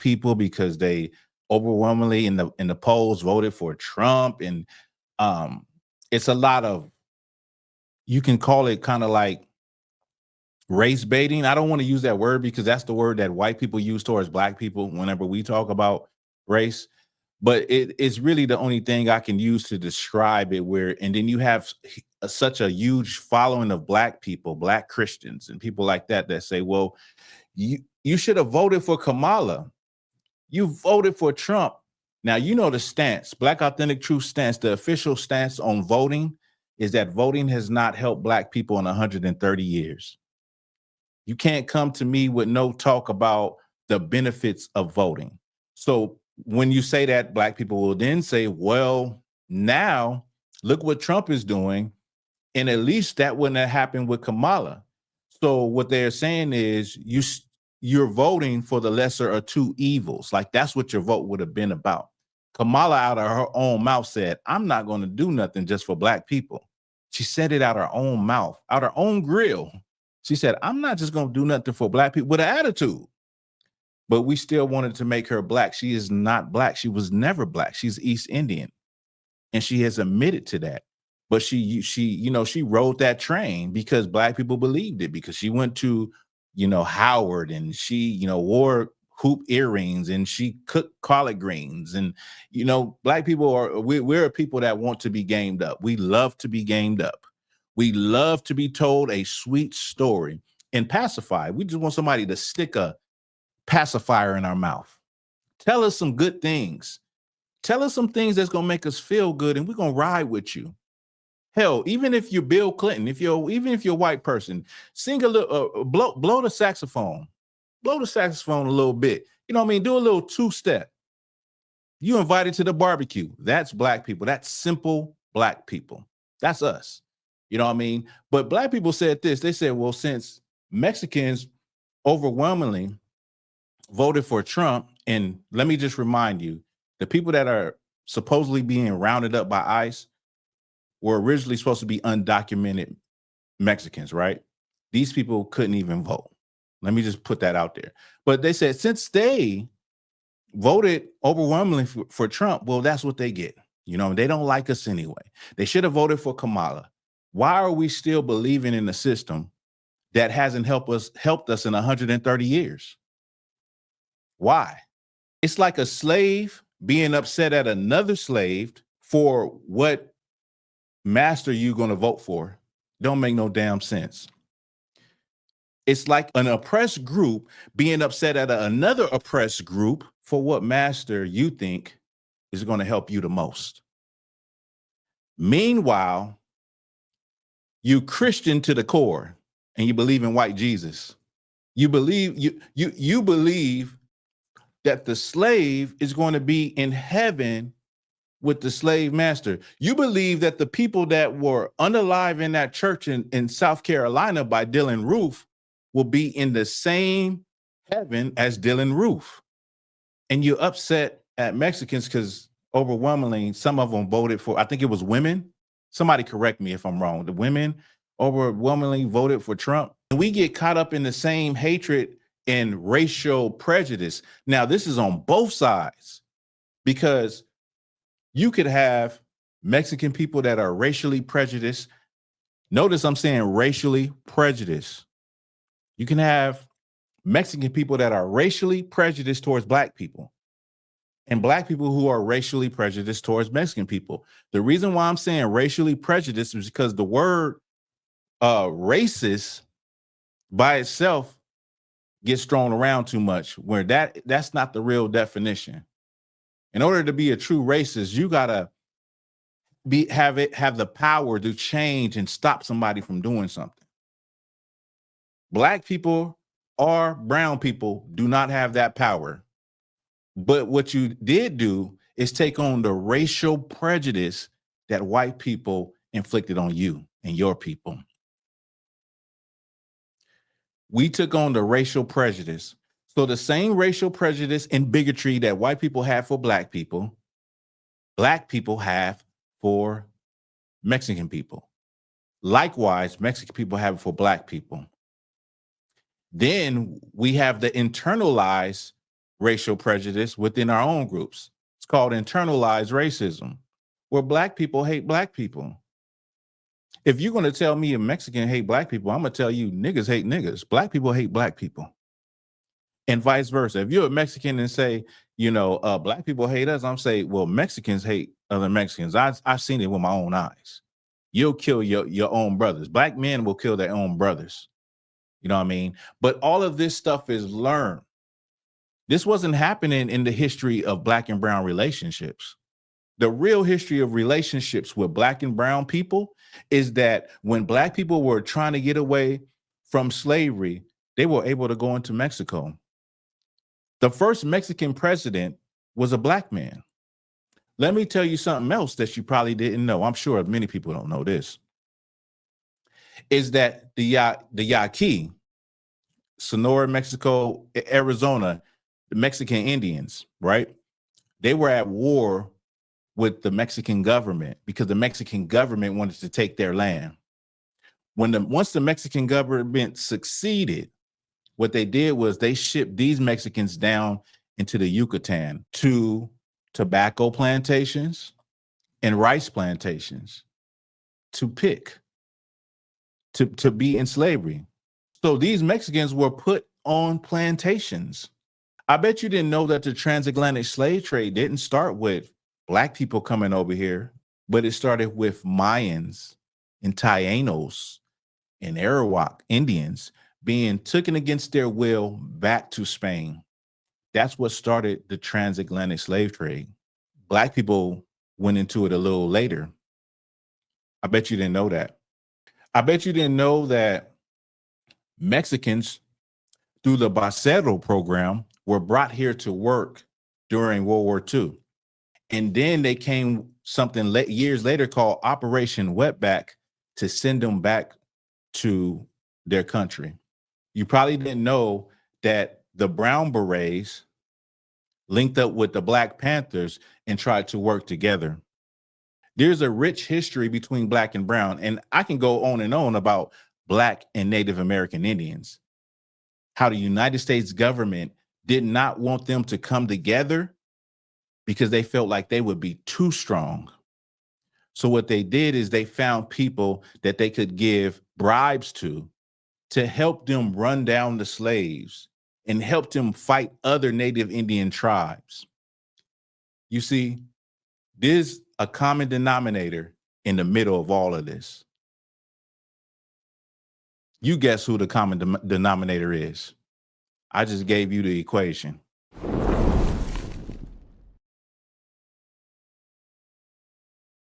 people because they overwhelmingly in the polls voted for Trump. And it's a lot of, you can call it kind of like race baiting. I don't want to use that word because that's the word that white people use towards black people whenever we talk about race. But it's really the only thing I can use to describe it. Where, and then you have such a huge following of black people, black Christians, and people like that that say, "Well, you should have voted for Kamala. You voted for Trump." Now you know the stance, Black Authentic Truth stance. The official stance on voting is that voting has not helped black people in 130 years. You can't come to me with no talk about the benefits of voting. So when you say that, black people will then say, well, now look what Trump is doing. And at least that wouldn't have happened with Kamala. So what they're saying is you're voting for the lesser of two evils. Like that's what your vote would have been about. Kamala out of her own mouth said, I'm not going to do nothing just for black people. She said it out her own mouth, out her own grill. She said, I'm not just going to do nothing for black people with an attitude. But we still wanted to make her black. She is not black. She was never black. She's East Indian. And she has admitted to that. But she rode that train because black people believed it, because she went to, Howard, and she, wore hoop earrings, and she cooked collard greens. And, black people we're people that want to be gamed up. We love to be gamed up. We love to be told a sweet story and pacified. We just want somebody to stick a pacifier in our mouth. Tell us some good things. Tell us some things that's going to make us feel good, and we're going to ride with you. Hell, even if you're Bill Clinton, even if you're a white person, sing a little, blow the saxophone. Blow the saxophone a little bit. You know what I mean? Do a little two-step. You invited to the barbecue. That's black people. That's simple black people. That's us. You know what I mean? But black people said this. They said, well, since Mexicans overwhelmingly voted for Trump, and let me just remind you, the people that are supposedly being rounded up by ICE were originally supposed to be undocumented Mexicans, right? These people couldn't even vote. Let me just put that out there. But they said since they voted overwhelmingly for Trump, well, that's what they get. They don't like us anyway. They should have voted for Kamala. Why are we still believing in a system that hasn't helped us in 130 years? Why? It's like a slave being upset at another slave for what master you going to vote for. Don't make no damn sense. It's like an oppressed group being upset at another oppressed group for what master you think is going to help you the most. Meanwhile, you Christian to the core and you believe in white Jesus. You believe you believe that the slave is going to be in heaven with the slave master. You believe that the people that were unalive in that church in South Carolina by Dylan Roof will be in the same heaven as Dylan Roof. And you're upset at Mexicans because overwhelmingly some of them voted for, I think it was women. Somebody correct me if I'm wrong. The women overwhelmingly voted for Trump. And we get caught up in the same hatred and racial prejudice. Now, this is on both sides, because you could have Mexican people that are racially prejudiced. Notice I'm saying racially prejudiced. You can have Mexican people that are racially prejudiced towards black people, and black people who are racially prejudiced towards Mexican people. The reason why I'm saying racially prejudiced is because the word racist by itself gets thrown around too much, where that's not the real definition. In order to be a true racist, you gotta have the power to change and stop somebody from doing something. Black people or brown people do not have that power. But what you did do is take on the racial prejudice that white people inflicted on you and your people. We took on the racial prejudice. So the same racial prejudice and bigotry that white people have for black people have for Mexican people. Likewise, Mexican people have it for black people. Then we have the internalized racial prejudice within our own groups. It's called internalized racism, where black people hate black people. If you're going to tell me a Mexican hate black people, I'm going to tell you niggas hate niggas. Black people hate black people. And vice versa. If you're a Mexican and say, black people hate us, I'm saying, well, Mexicans hate other Mexicans. I've seen it with my own eyes. You'll kill your own brothers. Black men will kill their own brothers. You know what I mean? But all of this stuff is learned. This wasn't happening in the history of black and brown relationships. The real history of relationships with black and brown people is that when black people were trying to get away from slavery, they were able to go into Mexico. The first Mexican president was a black man. Let me tell you something else that you probably didn't know. I'm sure many people don't know this. Is that the Yaqui, Sonora, Mexico, Arizona, the Mexican Indians, right? They were at war with the Mexican government because the Mexican government wanted to take their land. Once the Mexican government succeeded, what they did was they shipped these Mexicans down into the Yucatan to tobacco plantations and rice plantations to be in slavery. So these Mexicans were put on plantations. I bet you didn't know that the transatlantic slave trade didn't start with black people coming over here, but it started with Mayans and Taínos and Arawak Indians being taken against their will back to Spain. That's what started the transatlantic slave trade. Black people went into it a little later. I bet you didn't know that. I bet you didn't know that Mexicans, through the Bacero program, were brought here to work during World War II. And then they came years later called Operation Wetback to send them back to their country. You probably didn't know that the Brown Berets linked up with the Black Panthers and tried to work together. There's a rich history between black and brown, and I can go on and on about Black and Native American Indians, how the United States government did not want them to come together because they felt like they would be too strong. So what they did is they found people that they could give bribes to help them run down the slaves and help them fight other Native Indian tribes. You see, there's a common denominator in the middle of all of this. You guess who the common denominator is. I just gave you the equation.